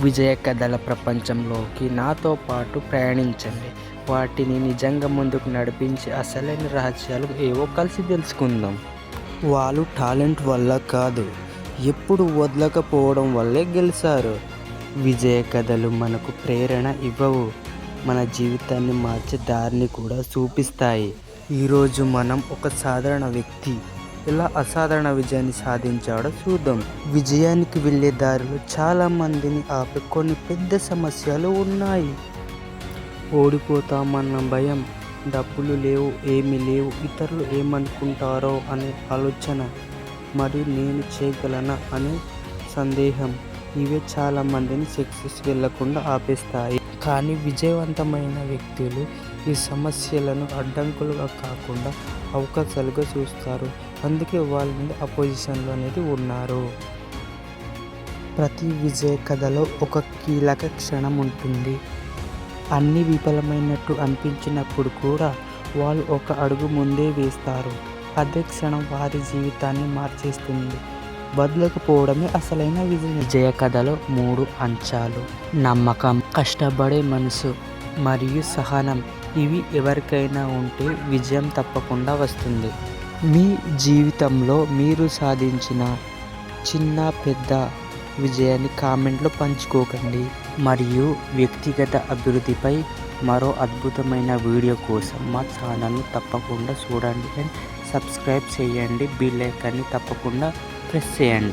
విజయ కథల ప్రపంచంలోకి నాతో పాటు ప్రయాణించండి. వాటిని నిజంగా ముందుకు నడిపించి అసలైన రహస్యాలు ఏవో కలిసి తెలుసుకుందాం. వాళ్ళు టాలెంట్ వల్ల కాదు, ఎప్పుడు వదలకపోవడం వల్లే గెలిచారు. విజయ కథలు మనకు ప్రేరణ ఇవ్వవు, మన జీవితాన్ని మార్చే దారిని కూడా చూపిస్తాయి. ఈరోజు మనం ఒక సాధారణ వ్యక్తి ఎలా అసాధారణ విజయాన్ని సాధించాడో చూద్దాం. విజయానికి వెళ్ళే దారిలో చాలా మందిని ఆపే కొన్ని పెద్ద సమస్యలు ఉన్నాయి. ఓడిపోతామన్న భయం, డబ్బులు లేవు, ఏమీ లేవు, ఇతరులు ఏమనుకుంటారో అనే ఆలోచన, మరియు నేను చేయగలనా అనే సందేహం. ఇవే చాలా మందిని సక్సెస్ వెళ్లకుండా ఆపేస్తాయి. కానీ విజయవంతమైన వ్యక్తులు ఈ సమస్యలను అడ్డంకులుగా కాకుండా అవకాశాలుగా చూస్తారు. అందుకే వాళ్ళ నుండి అపోజిషన్లో అనేది ఉన్నారు. ప్రతి విజయ కథలో ఒక కీలక క్షణం ఉంటుంది. అన్నీ విఫలమైనట్టు అనిపించినప్పుడు కూడా వాళ్ళు ఒక అడుగు ముందే వేస్తారు. అదే క్షణం వారి జీవితాన్ని మార్చేస్తుంది. వదలకపోవడమే అసలైన విజయ కథలో 3 అంశాలు: నమ్మకం, కష్టపడే మనసు మరియు సహనం. ఇవి ఎవరికైనా ఉంటే విజయం తప్పకుండా వస్తుంది. మీ జీవితంలో మీరు సాధించిన చిన్న పెద్ద విజయాన్ని కామెంట్లో పంచుకోకండి. మరియు వ్యక్తిగత అభివృద్ధిపై మరో అద్భుతమైన వీడియో కోసం మా ఛానల్ను తప్పకుండా చూడండి అండ్ సబ్స్క్రైబ్ చేయండి. బెల్ ఐకాన్ని తప్పకుండా ప్రెస్ చేయండి.